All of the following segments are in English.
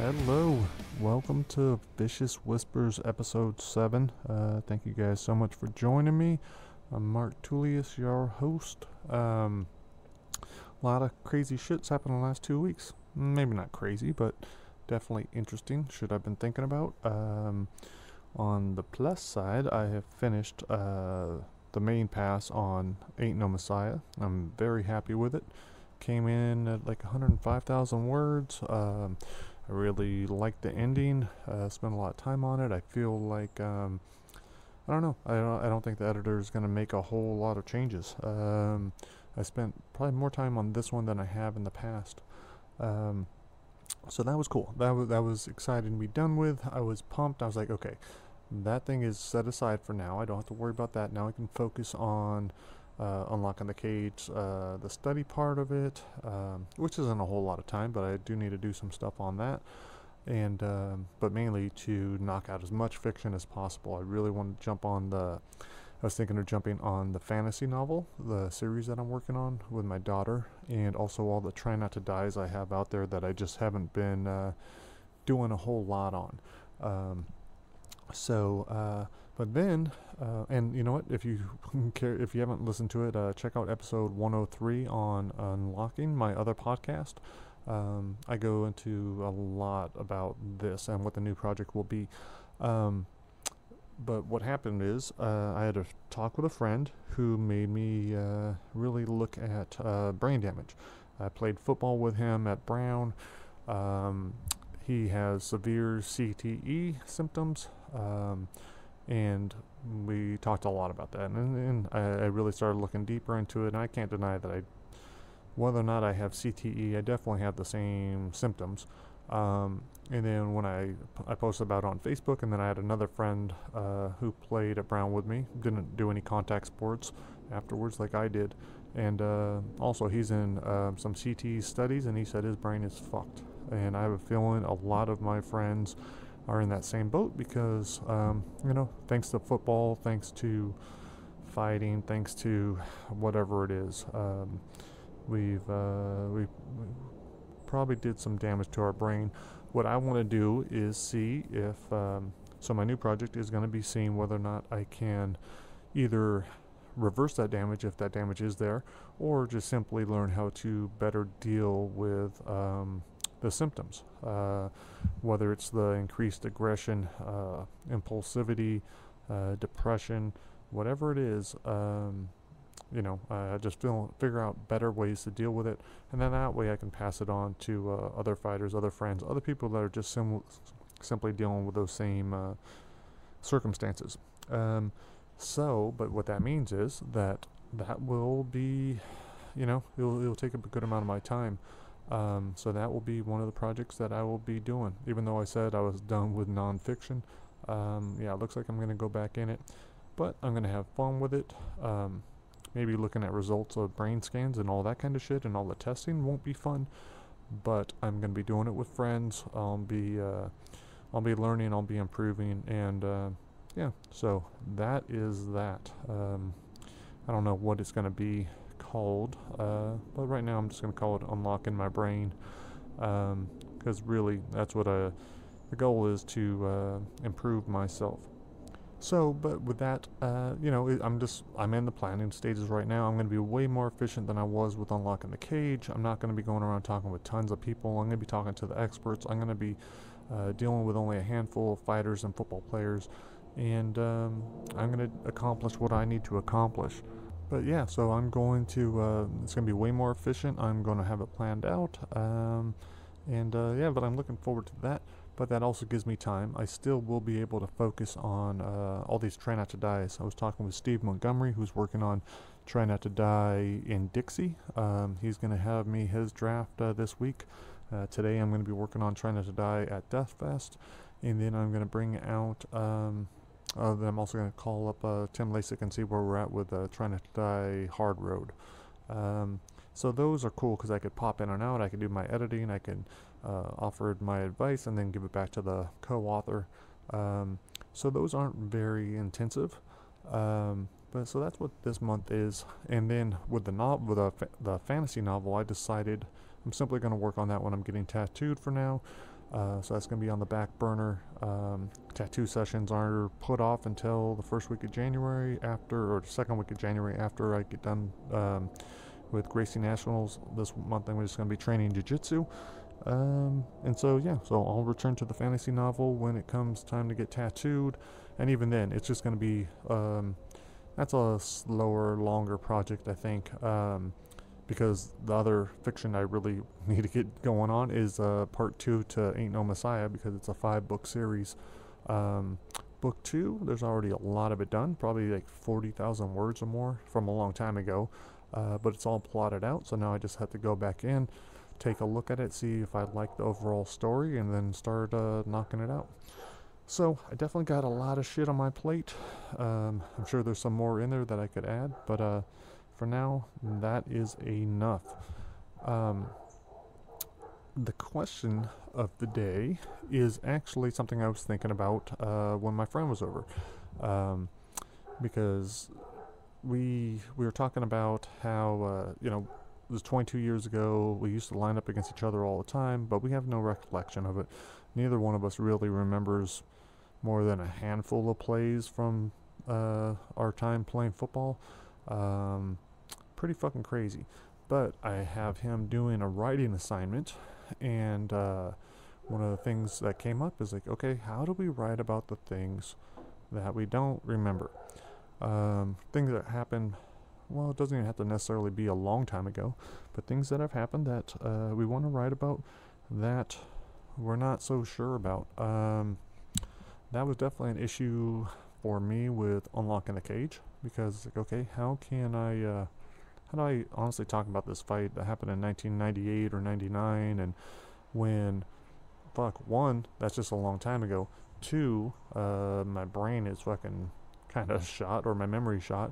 Hello, welcome to Vicious Whispers episode 7. Thank you guys so much for joining me. I'm Mark Tullius, your host. A lot of crazy shit's happened in the last 2 weeks. Maybe not crazy, but definitely interesting. Shit I've been thinking about. On the plus side, I have finished the main pass on Ain't No Messiah. I'm very happy with it. Came in at like 105,000 words. I really liked the ending. Spent a lot of time on it. I feel like I don't know. I don't think the editor is going to make a whole lot of changes. I spent probably more time on this one than I have in the past. So that was cool. That was exciting to be done with. I was pumped. I was like, okay, that thing is set aside for now. I don't have to worry about that. Now I can focus on unlocking the cage, the study part of it, which isn't a whole lot of time, but I do need to do some stuff on that, and but mainly to knock out as much fiction as possible. I really want to jump on I was thinking of jumping on the fantasy novel, the series that I'm working on with my daughter, and also all the Try Not to Dies I have out there that I just haven't been doing a whole lot on. But then, and you know what? If you if you haven't listened to it, check out episode 103 on Unlocking, my other podcast. I go into a lot about this and what the new project will be. But what happened is, I had a talk with a friend who made me really look at brain damage. I played football with him at Brown. He has severe CTE symptoms. And we talked a lot about that, and I really started looking deeper into it, and I can't deny that whether or not I have CTE, I definitely have the same symptoms. And then when I posted about it on Facebook, and then I had another friend who played at Brown with me, didn't do any contact sports afterwards like I did, and also he's in some CT studies, and he said his brain is fucked, and I have a feeling a lot of my friends are in that same boat because, thanks to football, thanks to fighting, thanks to whatever it is, we probably did some damage to our brain. What I want to do is see if, so my new project is going to be seeing whether or not I can either reverse that damage if that damage is there, or just simply learn how to better deal with the symptoms, whether it's the increased aggression, impulsivity, depression, whatever it is. I just figure out better ways to deal with it, and then that way I can pass it on to other fighters, other friends, other people that are just simply dealing with those same circumstances. But what that means is that will be, it'll take a good amount of my time. So that will be one of the projects that I will be doing, even though I said I was done with nonfiction. It looks like I'm going to go back in it, but I'm going to have fun with it. Maybe looking at results of brain scans and all that kind of shit, and all the testing won't be fun, but I'm going to be doing it with friends. I'll be learning, I'll be improving, and so that is that. I don't know what it's going to be called, but right now I'm just going to call it Unlocking My Brain, because really that's what the goal is, to improve myself. So, but with that, I'm in the planning stages right now. I'm going to be way more efficient than I was with Unlocking the Cage. I'm not going to be going around talking with tons of people. I'm going to be talking to the experts. I'm going to be dealing with only a handful of fighters and football players, and I'm going to accomplish what I need to accomplish. But yeah, so I'm going to, it's going to be way more efficient. I'm going to have it planned out. But I'm looking forward to that. But that also gives me time. I still will be able to focus on all these Try Not to Dies. I was talking with Steve Montgomery, who's working on Try Not to Die in Dixie. He's going to have me his draft this week. Today I'm going to be working on Try Not to Die at Death Fest. And then I'm going to bring out... then I'm also going to call up Tim Lasik and see where we're at with Trying to Die Hard Road. So those are cool because I could pop in and out. I could do my editing. I could offer my advice and then give it back to the co-author. So those aren't very intensive. But so that's what this month is. And then with the fantasy novel, I decided I'm simply going to work on that when I'm getting tattooed for now. So that's going to be on the back burner. Tattoo sessions are put off until the first week of January or the second week of January after I get done with Gracie Nationals. This month I'm just going to be training jiu-jitsu. And so I'll return to the fantasy novel when it comes time to get tattooed. And even then, it's just going to be, that's a slower, longer project, I think. Because the other fiction I really need to get going on is part 2 to Ain't No Messiah, because it's a 5-book series. Book 2, there's already a lot of it done, probably like 40,000 words or more from a long time ago, but it's all plotted out, so now I just have to go back in, take a look at it, see if I like the overall story, and then start knocking it out. So I definitely got a lot of shit on my plate. I'm sure there's some more in there that I could add, but for now, that is enough. The question of the day is actually something I was thinking about when my friend was over. Because we were talking about how, it was 22 years ago, we used to line up against each other all the time, but we have no recollection of it. Neither one of us really remembers more than a handful of plays from our time playing football. Pretty fucking crazy. But I have him doing a writing assignment, and one of the things that came up is like, okay, how do we write about the things that we don't remember? Things that happen, well, it doesn't even have to necessarily be a long time ago, but things that have happened that we want to write about that we're not so sure about. That was definitely an issue for me with Unlocking the Cage, because it's like, okay, how do I honestly talk about this fight that happened in 1998 or 99, and when, one, that's just a long time ago, two, my brain is fucking kind of shot, or my memory shot,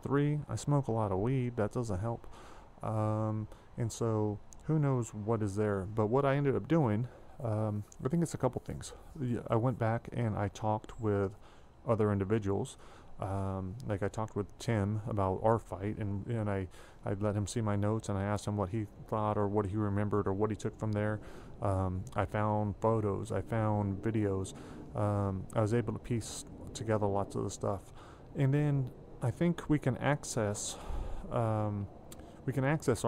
three, I smoke a lot of weed, that doesn't help, and so who knows what is there. But what I ended up doing, I think it's a couple things. I went back and I talked with other individuals. Like I talked with Tim about our fight, and I let him see my notes, and I asked him what he thought or what he remembered or what he took from there. I found photos, I found videos. I was able to piece together lots of the stuff, and then I think we can access our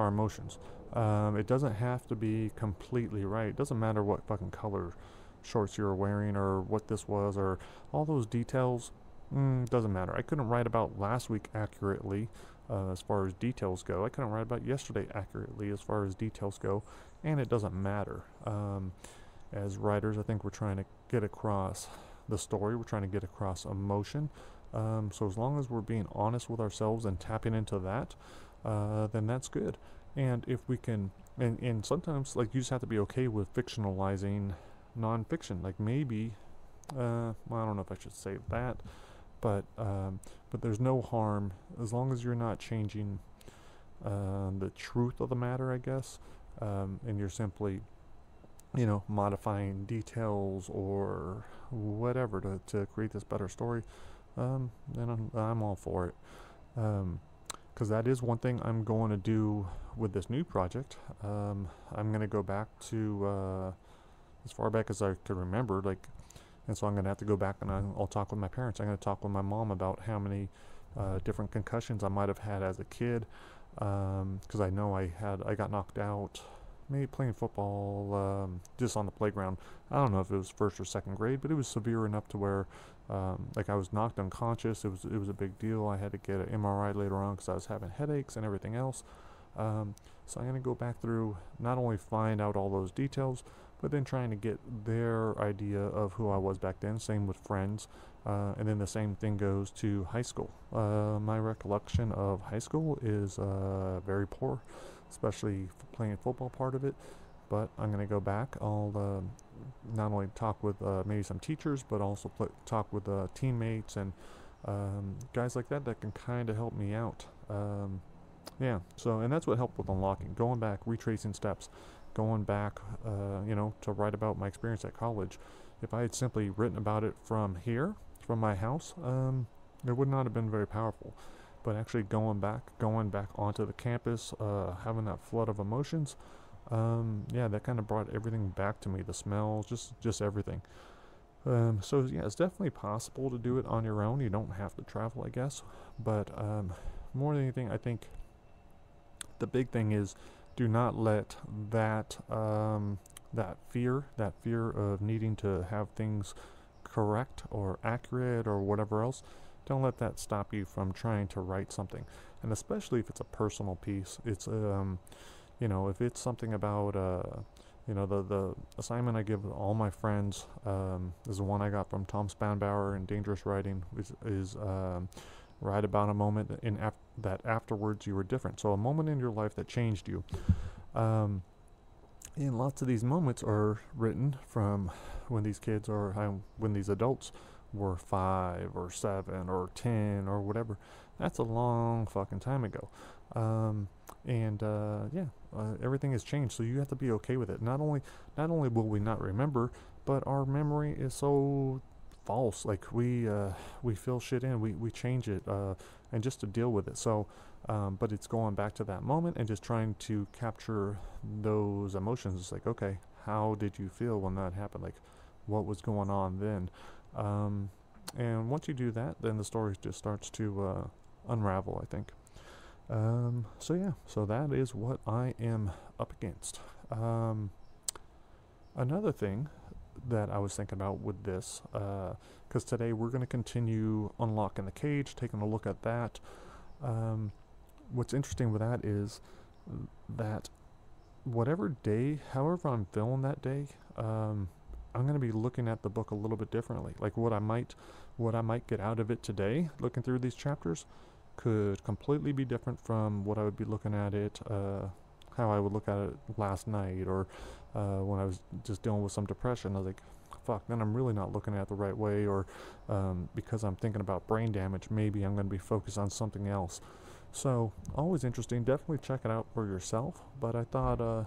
emotions. It doesn't have to be completely right. It doesn't matter what fucking color shorts you were wearing or what this was or all those details. Doesn't matter. I couldn't write about last week accurately as far as details go. I couldn't write about yesterday accurately as far as details go, and it doesn't matter. As writers, I think we're trying to get across the story. We're trying to get across emotion. So as long as we're being honest with ourselves and tapping into that, then that's good. And if we can, and sometimes, like, you just have to be okay with fictionalizing nonfiction. Like, maybe, well, I don't know if I should say that, but there's no harm as long as you're not changing the truth of the matter, I guess, and you're simply, modifying details or whatever to create this better story. Then I'm all for it. Because that is one thing I'm going to do with this new project. I'm going to go back to as far back as I could remember, and so I'm going to have to go back and I'll talk with my parents. I'm going to talk with my mom about how many different concussions I might have had as a kid, because I know I got knocked out maybe playing football, just on the playground. I don't know if it was first or second grade, but it was severe enough to where I was knocked unconscious. It was a big deal. I had to get an MRI later on because I was having headaches and everything else. So I'm going to go back through, not only find out all those details, but then trying to get their idea of who I was back then. Same with friends. And then the same thing goes to high school. My recollection of high school is very poor, especially playing football part of it. But I'm going to go back. I'll not only talk with maybe some teachers, but also talk with teammates and guys like that can kind of help me out. Yeah, so, and that's what helped with unlocking. Going back, retracing steps, going back, to write about my experience at college. If I had simply written about it from here, from my house, it would not have been very powerful. But actually going back onto the campus, having that flood of emotions, yeah, that kind of brought everything back to me. The smell, just everything. So yeah, it's definitely possible to do it on your own. You don't have to travel, I guess. But more than anything, I think the big thing is do not let that that fear of needing to have things correct or accurate or whatever else, don't let that stop you from trying to write something. And especially if it's a personal piece, it's you know, if it's something about you know, the assignment I give all my friends is the one I got from Tom Spanbauer in Dangerous Writing, which is write about a moment that afterwards you were different. So a moment in your life that changed you. And lots of these moments are written from when these kids or when these adults were 5 or 7 or 10 or whatever. That's a long fucking time ago. Yeah, everything has changed, so you have to be okay with it. Not only will we not remember, but our memory is so false. Like we fill shit in, we change it, and just to deal with it. So, but it's going back to that moment and just trying to capture those emotions. It's like, okay, how did you feel when that happened? Like, what was going on then? And once you do that, then the story just starts to unravel, I think. So yeah, so that is what I am up against. Another thing that I was thinking about with this, because today we're going to continue unlocking the cage, taking a look at that. What's interesting with that is that whatever day, however I'm feeling that day, I'm going to be looking at the book a little bit differently. Like what I might get out of it today, looking through these chapters, could completely be different from what I would be looking at it, how I would look at it last night, or when I was just dealing with some depression. I was like, fuck, then I'm really not looking at it the right way, or because I'm thinking about brain damage, maybe I'm going to be focused on something else. So, always interesting. Definitely check it out for yourself, but I thought,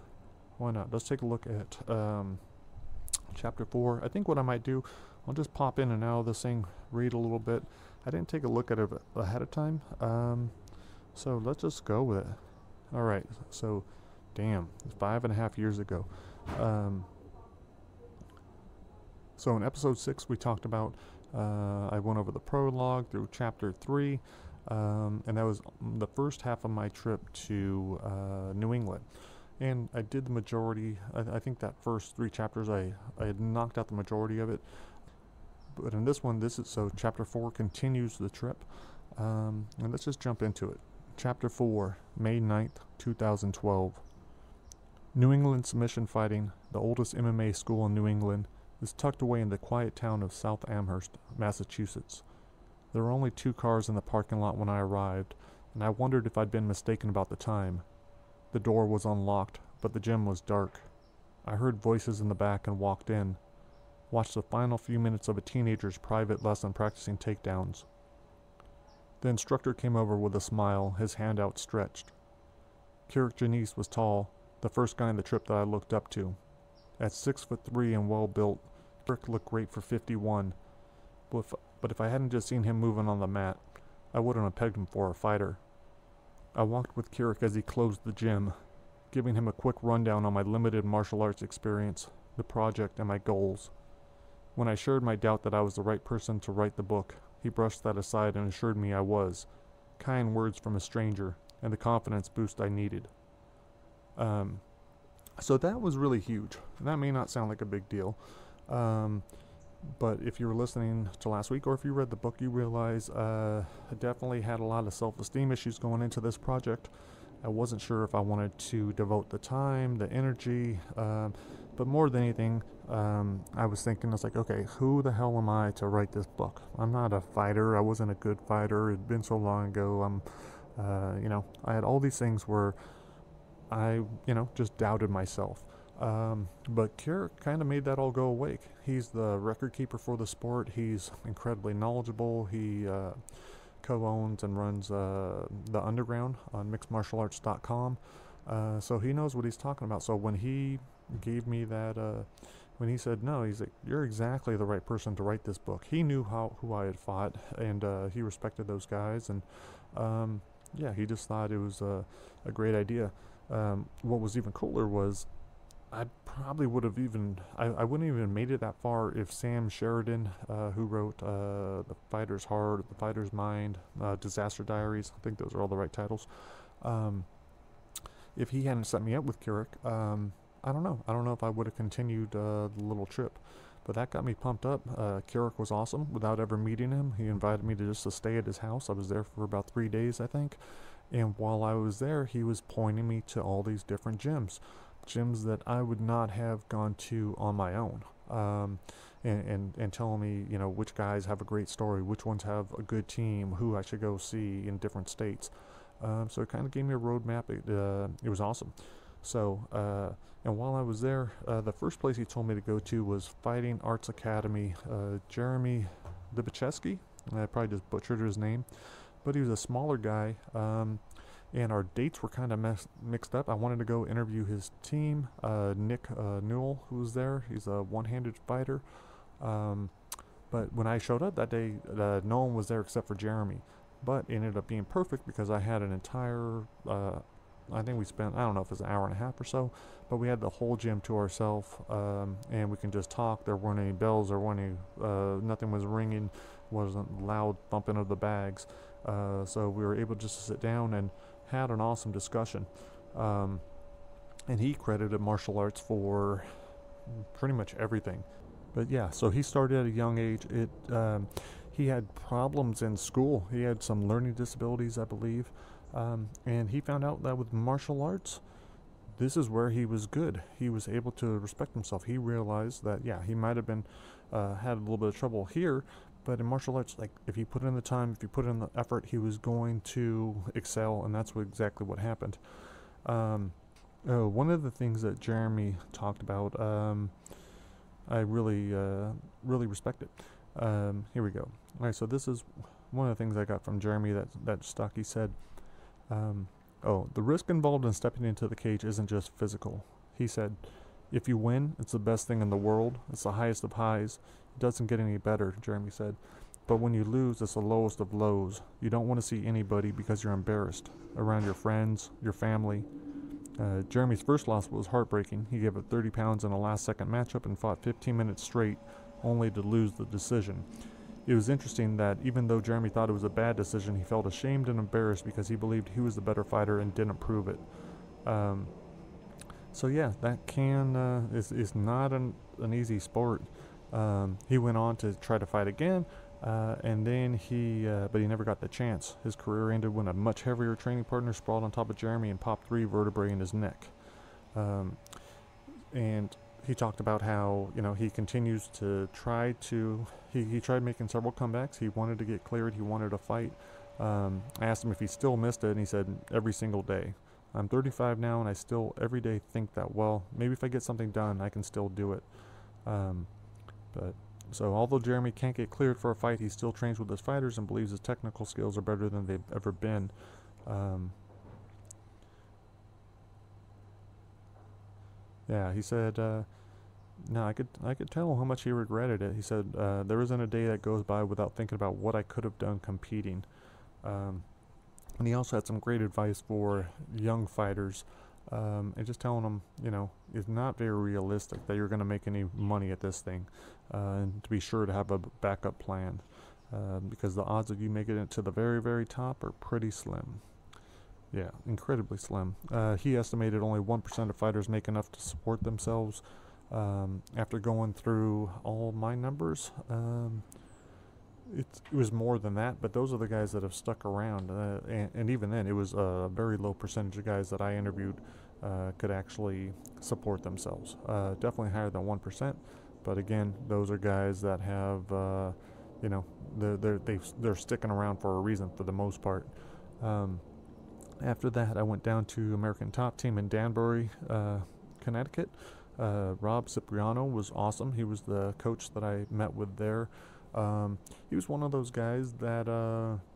why not? Let's take a look at chapter 4. I think what I might do, I'll just pop in and out of this thing, read a little bit. I didn't take a look at it ahead of time, so let's just go with it. Alright, so, damn, 5.5 years ago. So in episode 6 we talked about, I went over the prologue through chapter 3, and that was the first half of my trip to New England. And I did the majority, I think that first 3 chapters I had knocked out the majority of it. But in this one, so chapter 4 continues the trip, and let's just jump into it. Chapter 4, May 9th, 2012. New England submission fighting, the oldest MMA school in New England, is tucked away in the quiet town of South Amherst, Massachusetts. There were only 2 cars in the parking lot when I arrived, and I wondered if I'd been mistaken about the time. The door was unlocked, but the gym was dark. I heard voices in the back and walked in. Watched the final few minutes of a teenager's private lesson practicing takedowns. The instructor came over with a smile, his hand outstretched. Kirik Janice was tall, the first guy in the trip that I looked up to. At 6'3" and well built, Kirik looked great for 51, but if I hadn't just seen him moving on the mat, I wouldn't have pegged him for a fighter. I walked with Kirik as he closed the gym, giving him a quick rundown on my limited martial arts experience, the project, and my goals. When I shared my doubt that I was the right person to write the book, he brushed that aside and assured me I was. Kind words from a stranger, and the confidence boost I needed. So that was really huge. That may not sound like a big deal, but if you were listening to last week, or if you read the book, you realize I definitely had a lot of self-esteem issues going into this project. I wasn't sure if I wanted to devote the time, the energy, but more than anything, I was like, okay, who the hell am I to write this book? I'm not a fighter. I wasn't a good fighter. It'd been so long ago. I had all these things where I, just doubted myself. But Kirik kind of made that all go away. He's the record keeper for the sport. He's incredibly knowledgeable. He co-owns and runs the Underground on mixedmartialarts.com. So he knows what he's talking about. So when he gave me that, when he said no, he's like, you're exactly the right person to write this book. He knew who I had fought, and he respected those guys, and yeah, he just thought it was a great idea. What was even cooler was I probably would have I wouldn't even made it that far if Sam Sheridan, who wrote The Fighter's Heart, The Fighter's Mind, Disaster Diaries, I think those are all the right titles. Um, if he hadn't set me up with Keurig, I don't know. I don't know if I would have continued the little trip. But that got me pumped up. Keurig was awesome. Without ever meeting him, he invited me to stay at his house. I was there for about 3 days, I think. And while I was there, he was pointing me to all these different gyms that I would not have gone to on my own. And telling me, which guys have a great story, which ones have a good team, who I should go see in different states. So it kind of gave me a roadmap. It was awesome. So, and while I was there, the first place he told me to go to was Fighting Arts Academy. Jeremy Libicheski, I probably just butchered his name, but he was a smaller guy, and our dates were kind of mixed up. I wanted to go interview his team, Nick Newell, who was there. He's a one-handed fighter. But when I showed up that day, no one was there except for Jeremy. But it ended up being perfect because I had an entire, I think we spent, I don't know if it was an hour and a half or so, but we had the whole gym to ourselves, and we can just talk. There weren't any bells, there weren't any, nothing was ringing, wasn't loud thumping of the bags. So we were able just to sit down and had an awesome discussion. And he credited martial arts for pretty much everything. But yeah, so he started at a young age. He had problems in school. He had some learning disabilities, I believe. And he found out that with martial arts, this is where he was good. He was able to respect himself. He realized that, yeah, he might have been, had a little bit of trouble here, but in martial arts, like, if he put in the time, if he put in the effort, he was going to excel, and that's exactly what happened. One of the things that Jeremy talked about, I really, really respected. Here we go. All right, so this is one of the things I got from Jeremy that stuck. He said, the risk involved in stepping into the cage isn't just physical. He said, if you win, it's the best thing in the world. It's the highest of highs. It doesn't get any better, Jeremy said. But when you lose, it's the lowest of lows. You don't want to see anybody because you're embarrassed around your friends, your family. Jeremy's first loss was heartbreaking. He gave up 30 pounds in a last-second matchup and fought 15 minutes straight, only to lose the decision. It was interesting that even though Jeremy thought it was a bad decision, he felt ashamed and embarrassed because he believed he was the better fighter and didn't prove it. So yeah, that is not an easy sport. He went on to try to fight again, and then but he never got the chance. His career ended when a much heavier training partner sprawled on top of Jeremy and popped 3 vertebrae in his neck. And he talked about how, he continues to try to, he tried making several comebacks. He wanted to get cleared. He wanted to fight. I asked him if he still missed it, and he said, every single day. I'm 35 now, and I still every day think that, well, maybe if I get something done, I can still do it. So although Jeremy can't get cleared for a fight, he still trains with his fighters and believes his technical skills are better than they've ever been. Yeah, he said, no, I could tell how much he regretted it. He said, there isn't a day that goes by without thinking about what I could have done competing. And he also had some great advice for young fighters, and just telling them, it's not very realistic that you're going to make any money at this thing, and to be sure to have a backup plan, because the odds of you making it to the very, very top are pretty slim. Yeah, incredibly slim. He estimated only 1% of fighters make enough to support themselves. After going through all my numbers, it was more than that, but those are the guys that have stuck around, and even then it was a very low percentage of guys that I interviewed could actually support themselves. Definitely higher than 1%, but again, those are guys that have they're sticking around for a reason for the most part. After that, I went down to American Top Team in Danbury, Connecticut. Rob Cipriano was awesome. He was the coach that I met with there. He was one of those guys that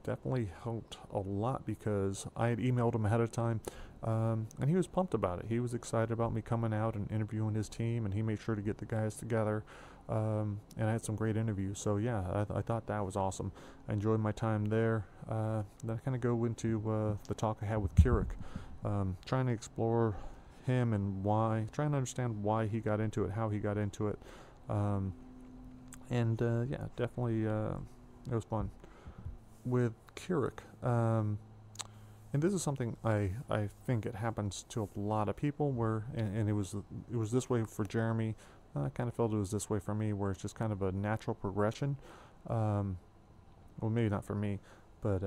definitely helped a lot because I had emailed him ahead of time, and he was pumped about it. He was excited about me coming out and interviewing his team, and he made sure to get the guys together, and I had some great interviews. So yeah, I thought that was awesome. I enjoyed my time there. Then I kind of go into the talk I had with Keurig. trying to explore him and why, trying to understand why he got into it, how he got into it. Yeah, definitely it was fun. With Keurig, and this is something I think it happens to a lot of people where, and it was this way for Jeremy. I kind of felt it was this way for me, where it's just kind of a natural progression. Well, maybe not for me, but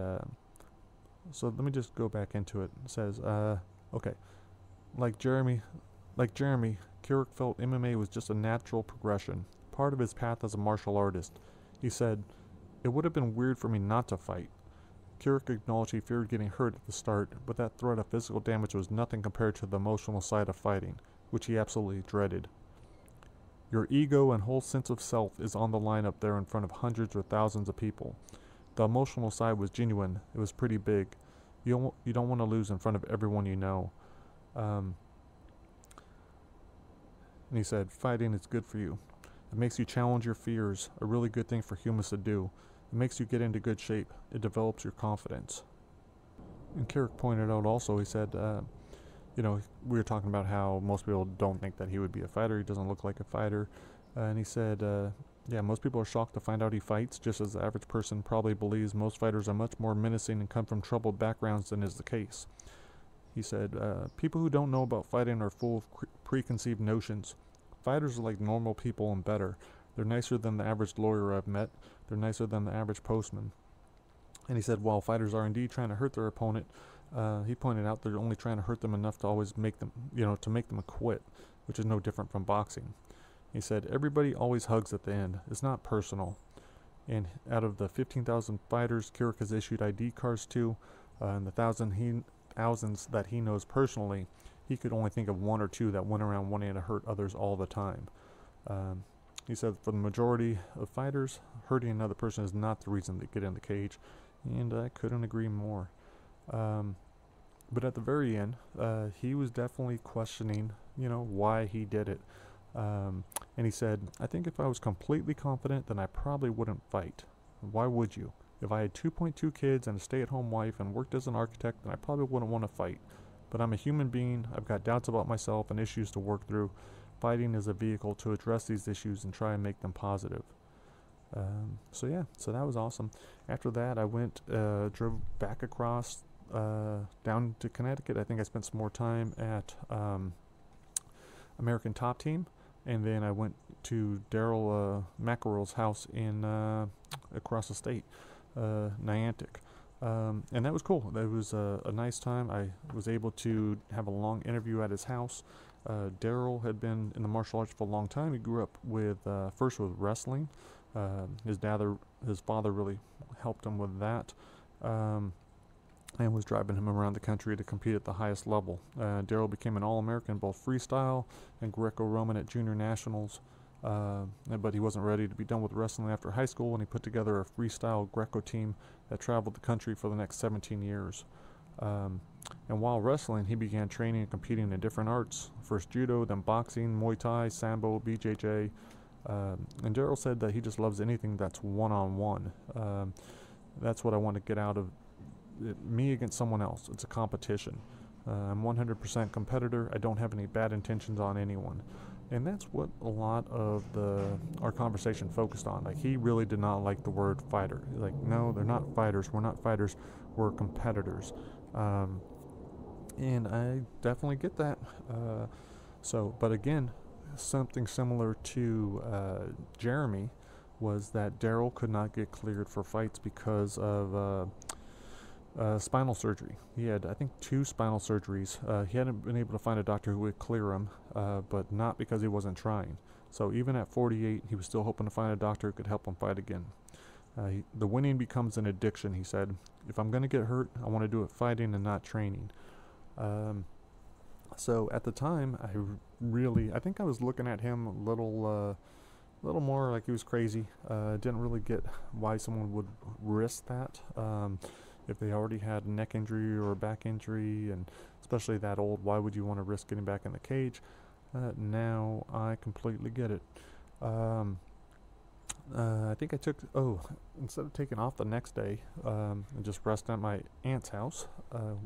so let me just go back into it. It says, okay, like Jeremy, Keurig felt MMA was just a natural progression, part of his path as a martial artist. He said, "It would have been weird for me not to fight." Keurig acknowledged he feared getting hurt at the start, but that threat of physical damage was nothing compared to the emotional side of fighting, which he absolutely dreaded. Your ego and whole sense of self is on the line up there in front of hundreds or thousands of people. The emotional side was genuine. It was pretty big. You don't want to lose in front of everyone you know. And he said, fighting is good for you. It makes you challenge your fears, a really good thing for humans to do. It makes you get into good shape. It develops your confidence. And Keurig pointed out also, he said, we were talking about how most people don't think that he would be a fighter. He doesn't look like a fighter. And he said, most people are shocked to find out he fights, just as the average person probably believes most fighters are much more menacing and come from troubled backgrounds than is the case. He said, people who don't know about fighting are full of preconceived notions. Fighters are like normal people and better. They're nicer than the average lawyer I've met. They're nicer than the average postman. And he said, while fighters are indeed trying to hurt their opponent, he pointed out they're only trying to hurt them enough to always make them, to make them quit, which is no different from boxing. He said, everybody always hugs at the end. It's not personal. And out of the 15,000 fighters Keurig has issued ID cards to, and the thousands that he knows personally, he could only think of one or two that went around wanting to hurt others all the time. He said, for the majority of fighters, hurting another person is not the reason they get in the cage, and I couldn't agree more. But at the very end, he was definitely questioning, why he did it. And he said, I think if I was completely confident, then I probably wouldn't fight. Why would you? If I had 2.2 kids and a stay-at-home wife and worked as an architect, then I probably wouldn't want to fight. But I'm a human being. I've got doubts about myself and issues to work through. Fighting is a vehicle to address these issues and try and make them positive. So that was awesome. After that, I drove back across down to Connecticut. I think I spent some more time at American Top Team, and then I went to Daryl Mackerel's house in across the state, Niantic. And that was cool. That was a nice time. I was able to have a long interview at his house. Daryl had been in the martial arts for a long time. He grew up with first with wrestling. His father really helped him with that, and was driving him around the country to compete at the highest level. Daryl became an All-American both freestyle and Greco-Roman at junior nationals, but he wasn't ready to be done with wrestling after high school, and he put together a freestyle Greco team that traveled the country for the next 17 years. And while wrestling, he began training and competing in different arts, first judo, then boxing, Muay Thai, Sambo, BJJ. And Daryl said that he just loves anything that's one-on-one. That's what I want to get out of it, me against someone else. It's a competition. I'm 100% competitor. I don't have any bad intentions on anyone. And that's what a lot of our conversation focused on. Like, he really did not like the word fighter. He's like, no, they're not fighters. We're not fighters. We're competitors. And I definitely get that. But again, something similar to Jeremy was that Daryl could not get cleared for fights because of spinal surgery. He had, I think, 2 spinal surgeries. He hadn't been able to find a doctor who would clear him, but not because he wasn't trying. So even at 48, he was still hoping to find a doctor who could help him fight again. The winning becomes an addiction, he said. If I'm going to get hurt, I want to do it fighting and not training. So at the time, I think I was looking at him a little more like he was crazy. Didn't really get why someone would risk that if they already had a neck injury or a back injury, and especially that old. Why would you want to risk getting back in the cage? Now I completely get it. I think I instead of taking off the next day and just resting at my aunt's house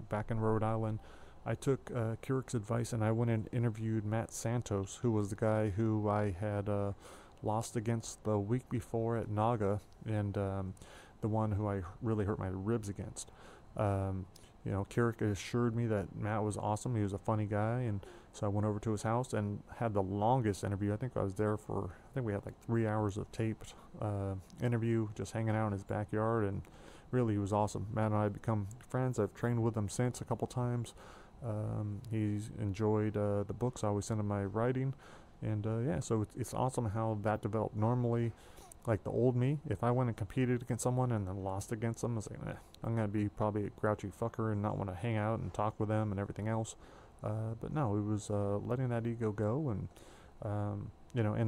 back in Rhode Island, I took Keurig's advice and I went and interviewed Matt Santos, who was the guy who I had lost against the week before at Naga, and the one who I really hurt my ribs against. Um, Keurig assured me that Matt was awesome. He was a funny guy, and so I went over to his house and had the longest interview. I think I was there for, I think we had like 3 hours of taped interview, just hanging out in his backyard, and really he was awesome. Matt and I have become friends. I've trained with him since a couple times. He's enjoyed the books I always send him my writing, and yeah, so it's awesome how that developed. Normally, like the old me, if I went and competed against someone and then lost against them, I was like, I'm gonna be probably a grouchy fucker and not want to hang out and talk with them and everything else. But no, it was letting that ego go, and and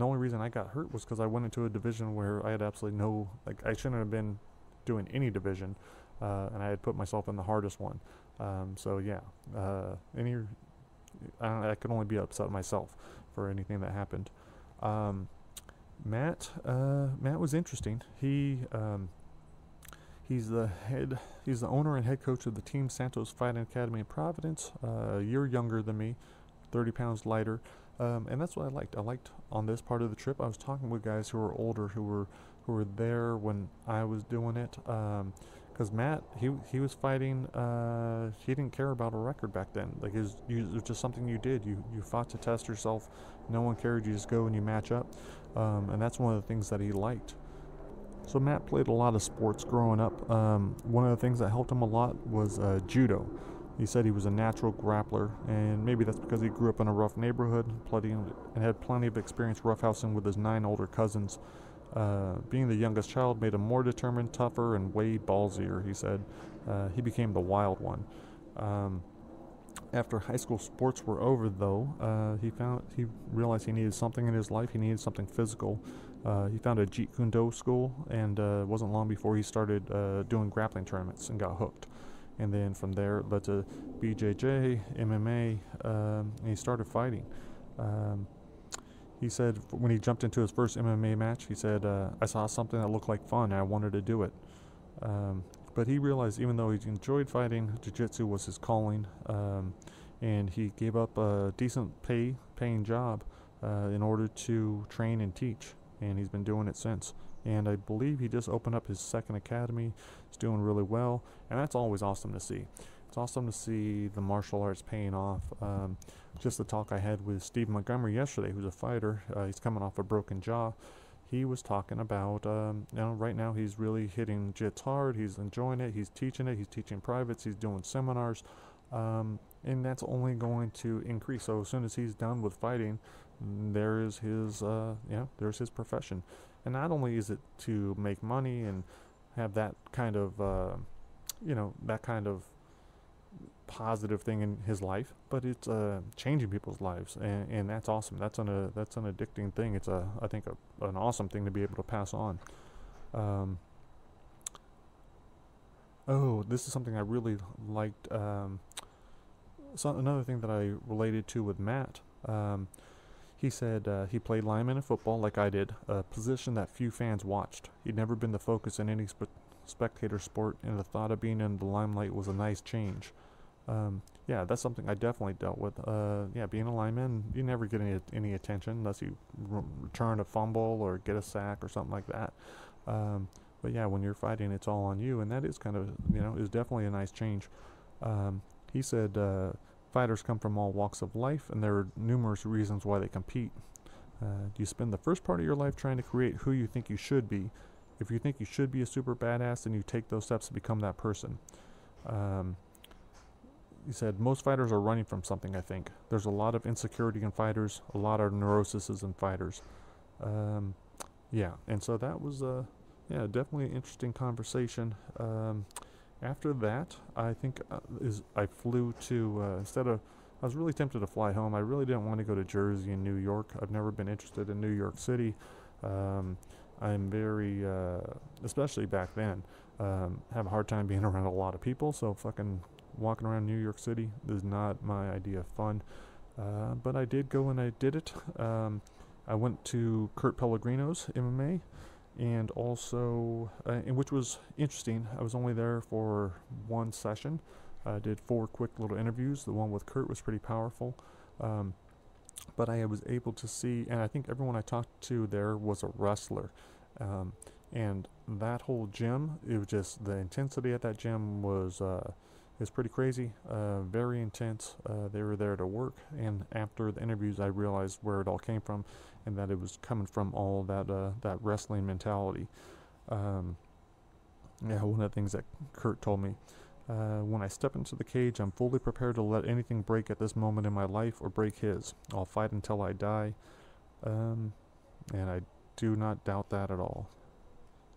the only reason I got hurt was because I went into a division where I had absolutely no, like, I shouldn't have been doing any division, and I had put myself in the hardest one. So yeah, I could only be upset myself for anything that happened. Matt was interesting. He's the owner and head coach of the Team Santos Fighting Academy in Providence. A year younger than me, 30 pounds lighter, and that's what I liked. I liked on this part of the trip, I was talking with guys who were older, who were there when I was doing it. Because Matt, he was fighting. He didn't care about a record back then. Like, it was just something you did. You fought to test yourself. No one cared. You just go and you match up, and that's one of the things that he liked. So Matt played a lot of sports growing up. One of the things that helped him a lot was judo. He said he was a natural grappler, and maybe that's because he grew up in a rough neighborhood, and had plenty of experience roughhousing with his 9 older cousins. Being the youngest child made him more determined, tougher, and way ballsier, he said. He became the wild one. After high school sports were over, though, he realized he needed something in his life. He needed something physical. He found a Jeet Kune Do school, and it wasn't long before he started doing grappling tournaments and got hooked. And then from there, it led to BJJ, MMA, and he started fighting. He said when he jumped into his first MMA match, he said, I saw something that looked like fun and I wanted to do it. But he realized even though he enjoyed fighting, jiu-jitsu was his calling, and he gave up a decent paying job in order to train and teach, and he's been doing it since. And I believe he just opened up his second academy. He's doing really well, and that's always awesome to see. It's awesome to see the martial arts paying off. Just the talk I had with Steve Montgomery yesterday, who's a fighter. He's coming off a broken jaw. He was talking about, right now he's really hitting jits hard. He's enjoying it. He's teaching it. He's teaching privates. He's doing seminars. And that's only going to increase. So as soon as he's done with fighting, there's his profession. And not only is it to make money and have that kind of, positive thing in his life, but it's changing people's lives, and that's awesome. That's an addicting thing. It's I think an awesome thing to be able to pass on. This is something I really liked. Another thing that I related to with Matt. He said he played lineman in football like I did, a position that few fans watched. He'd never been the focus in any spectator sport, and the thought of being in the limelight was a nice change. That's something I definitely dealt with. Being a lineman, you never get any attention unless you return a fumble or get a sack or something like that. But yeah, when you're fighting, it's all on you, and that is kind of, is definitely a nice change. He said fighters come from all walks of life, and there are numerous reasons why they compete. You spend the first part of your life trying to create who you think you should be. If you think you should be a super badass, then you take those steps to become that person. He said most fighters are running from something, I think. There's a lot of insecurity in fighters, a lot of neurosis in fighters. And so that was definitely an interesting conversation. After that, I think I flew to, I was really tempted to fly home. I really didn't want to go to Jersey and New York. I've never been interested in New York City. I'm very, especially back then, have a hard time being around a lot of people, so fucking walking around New York City is not my idea of fun. But I did go and I did it. I went to Kurt Pellegrino's MMA, and also, which was interesting. I was only there for one session. I did 4 quick little interviews. The one with Kurt was pretty powerful. But I was able to see, and I think everyone I talked to there was a wrestler. And that whole gym, it was just, the intensity at that gym was pretty crazy, very intense. They were there to work, and after the interviews I realized where it all came from, and that it was coming from all that wrestling mentality. Yeah, one of the things that Kurt told me, when I step into the cage, I'm fully prepared to let anything break at this moment in my life or break his. I'll fight until I die. And I do not doubt that at all.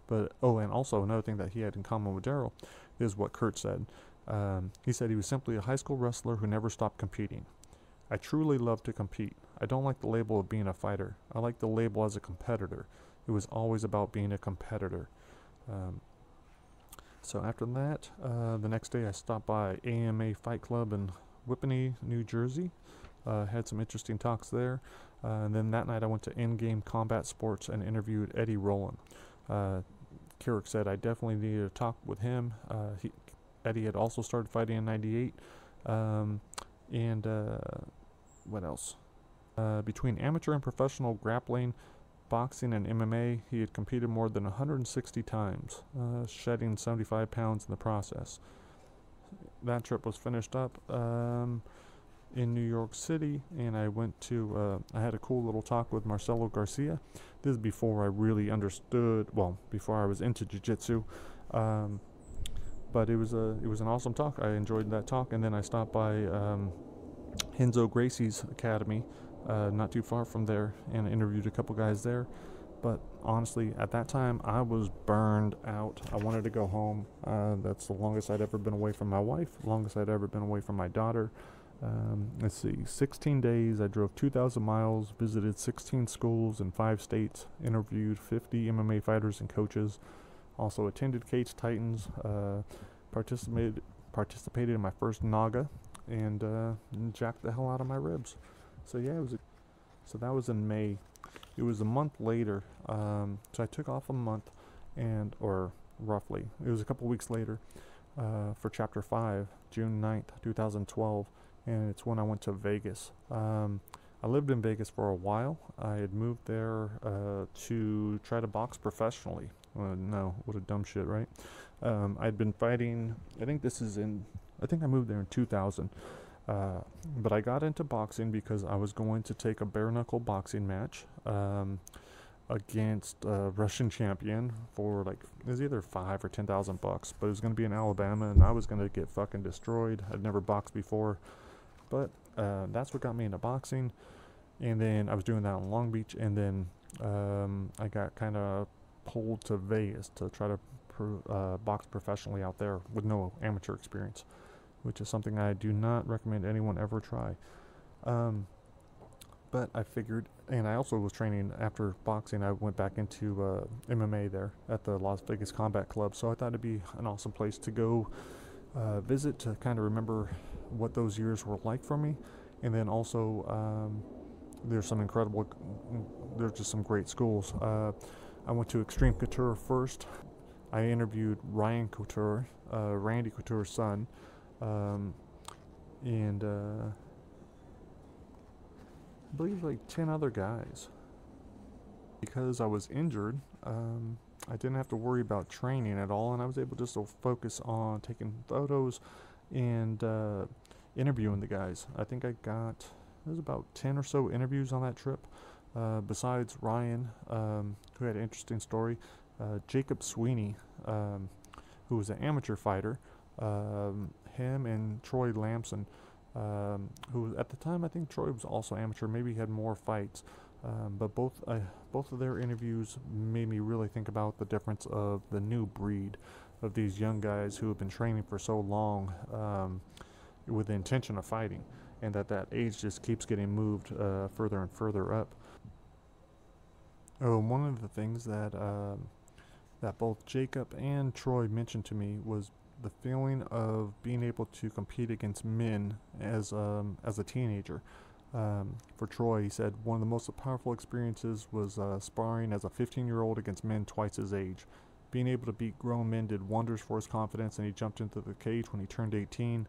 But, oh, and also another thing that he had in common with Daryl is what Kurt said. He said he was simply a high school wrestler who never stopped competing. I truly love to compete. I don't like the label of being a fighter. I like the label as a competitor. It was always about being a competitor. So after that, the next day I stopped by AMA Fight Club in Whippany, New Jersey. Had some interesting talks there. And then that night I went to Endgame Combat Sports and interviewed Eddie Rowland. Kirik said I definitely needed to talk with him. Eddie had also started fighting in '98. What else? Between amateur and professional grappling, boxing, and MMA, he had competed more than 160 times, shedding 75 pounds in the process. That trip was finished up in New York City, and I went to, I had a cool little talk with Marcelo Garcia. This is before I really understood, well, before I was into jiu-jitsu. But it was an awesome talk. I enjoyed that talk, and then I stopped by Renzo Gracie's academy, not too far from there, and interviewed a couple guys there. But honestly, at that time, I was burned out. I wanted to go home. That's the longest I'd ever been away from my wife, longest I'd ever been away from my daughter. Let's see, 16 days. I drove 2,000 miles, visited 16 schools in 5 states, interviewed 50 MMA fighters and coaches, also attended Cage Titans, participated in my first Naga, and jacked the hell out of my ribs. So yeah, so that was in May. It was a month later, so I took off a month, or roughly, it was a couple weeks later, for Chapter 5, June 9th, 2012, and it's when I went to Vegas. I lived in Vegas for a while. I had moved there to try to box professionally. No, what a dumb shit, right? I'd been fighting, I think I moved there in 2000. But I got into boxing because I was going to take a bare knuckle boxing match against a Russian champion for like, it was either $5,000 or $10,000 bucks, but it was going to be in Alabama, and I was going to get fucking destroyed. I'd never boxed before, but that's what got me into boxing. And then I was doing that in Long Beach, and then I got kind of pulled to Vegas to try to box professionally out there with no amateur experience, which is something I do not recommend anyone ever try. But I figured, and I also was training after boxing. I went back into MMA there at the Las Vegas Combat Club, so I thought it'd be an awesome place to go visit, to kind of remember what those years were like for me. And then also there's just some great schools. I went to Xtreme Couture first. I interviewed Ryan Couture, Randy Couture's son, and I believe like 10 other guys. Because I was injured, I didn't have to worry about training at all, and I was able just to focus on taking photos and interviewing the guys. I think there was about 10 or so interviews on that trip. Besides Ryan, who had an interesting story, Jacob Sweeney, who was an amateur fighter, him and Troy Lamson, who at the time, I think Troy was also amateur, maybe he had more fights, but both of their interviews made me really think about the difference of the new breed of these young guys who have been training for so long with the intention of fighting, and that age just keeps getting moved further and further up. Oh, one of the things that both Jacob and Troy mentioned to me was the feeling of being able to compete against men as a teenager. For Troy, he said one of the most powerful experiences was sparring as a 15-year-old against men twice his age. Being able to beat grown men did wonders for his confidence, and he jumped into the cage when he turned 18,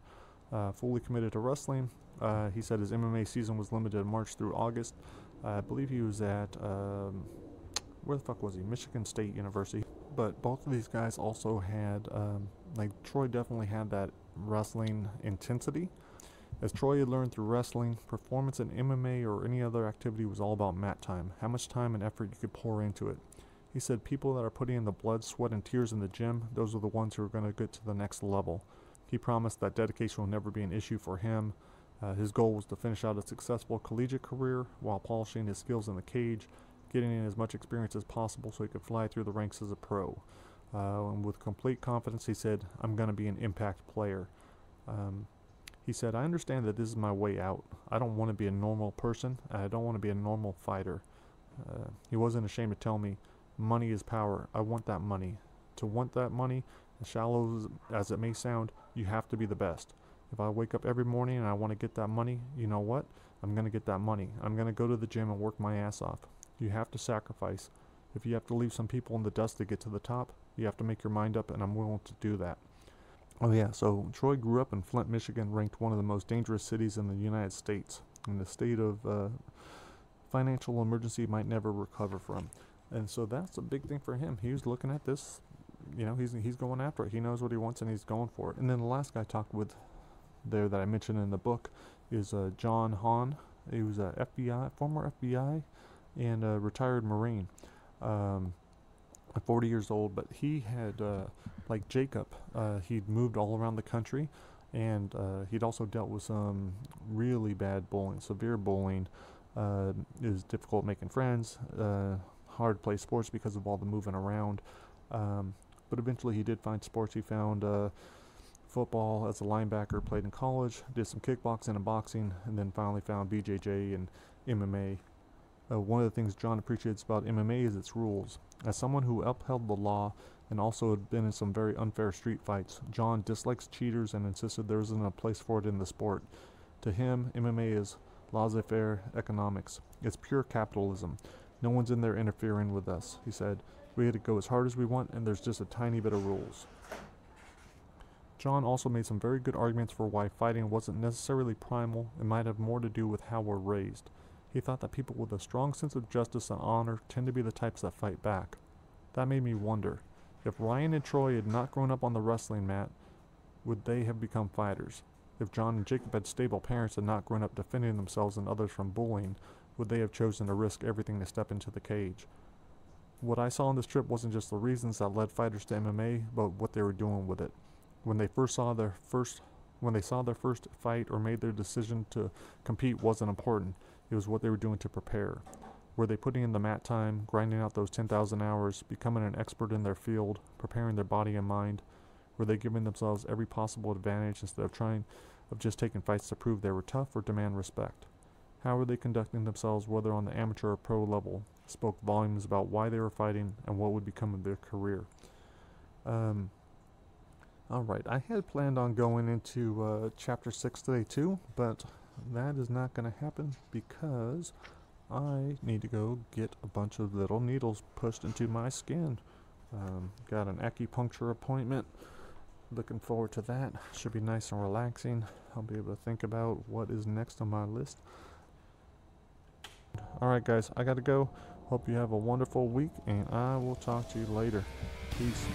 fully committed to wrestling. He said his MMA season was limited March through August. I believe he was at, where the fuck was he? Michigan State University. But both of these guys also had, like Troy definitely had that wrestling intensity. As Troy had learned through wrestling, performance in MMA or any other activity was all about mat time, how much time and effort you could pour into it. He said people that are putting in the blood, sweat, and tears in the gym, those are the ones who are going to get to the next level. He promised that dedication will never be an issue for him. His goal was to finish out a successful collegiate career while polishing his skills in the cage, getting in as much experience as possible so he could fly through the ranks as a pro. And with complete confidence, he said, "I'm going to be an impact player." He said, "I understand that this is my way out. I don't want to be a normal person. I don't want to be a normal fighter." He wasn't ashamed to tell me, "Money is power. I want that money. To want that money, as shallow as it may sound, you have to be the best. If I wake up every morning and I want to get that money, you know what? I'm going to get that money. I'm going to go to the gym and work my ass off. You have to sacrifice. If you have to leave some people in the dust to get to the top, you have to make your mind up, and I'm willing to do that." Oh yeah, so Troy grew up in Flint, Michigan, ranked one of the most dangerous cities in the United States, in the state of financial emergency might never recover from. And so that's a big thing for him. He was looking at this, you know, he's going after it. He knows what he wants and he's going for it. And then the last guy I talked with there that I mentioned in the book is John Hahn. He was a former FBI and a retired Marine. 40 years old, but he had, like Jacob, he'd moved all around the country, and he'd also dealt with some really bad bullying, severe bullying. It was difficult making friends, hard to play sports because of all the moving around, but eventually he did find sports. He found football as a linebacker, played in college, did some kickboxing and boxing, and then finally found BJJ and MMA. One of the things John appreciates about MMA is its rules. As someone who upheld the law and also had been in some very unfair street fights, John dislikes cheaters and insisted there isn't a place for it in the sport. To him, MMA is laissez-faire economics. It's pure capitalism. No one's in there interfering with us, he said. We had to go as hard as we want, and there's just a tiny bit of rules. John also made some very good arguments for why fighting wasn't necessarily primal and might have more to do with how we're raised. He thought that people with a strong sense of justice and honor tend to be the types that fight back. That made me wonder, if Ryan and Troy had not grown up on the wrestling mat, would they have become fighters? If John and Jacob had stable parents and not grown up defending themselves and others from bullying, would they have chosen to risk everything to step into the cage? What I saw on this trip wasn't just the reasons that led fighters to MMA, but what they were doing with it. When they saw their first fight or made their decision to compete wasn't important. It was what they were doing to prepare. Were they putting in the mat time, grinding out those 10,000 hours, becoming an expert in their field, preparing their body and mind? Were they giving themselves every possible advantage instead of just taking fights to prove they were tough or demand respect? How were they conducting themselves, whether on the amateur or pro level? Spoke volumes about why they were fighting and what would become of their career. Alright, I had planned on going into Chapter 6 today too, but that is not going to happen because I need to go get a bunch of little needles pushed into my skin. Got an acupuncture appointment. Looking forward to that. Should be nice and relaxing. I'll be able to think about what is next on my list. Alright guys, I gotta go. Hope you have a wonderful week, and I will talk to you later. Peace.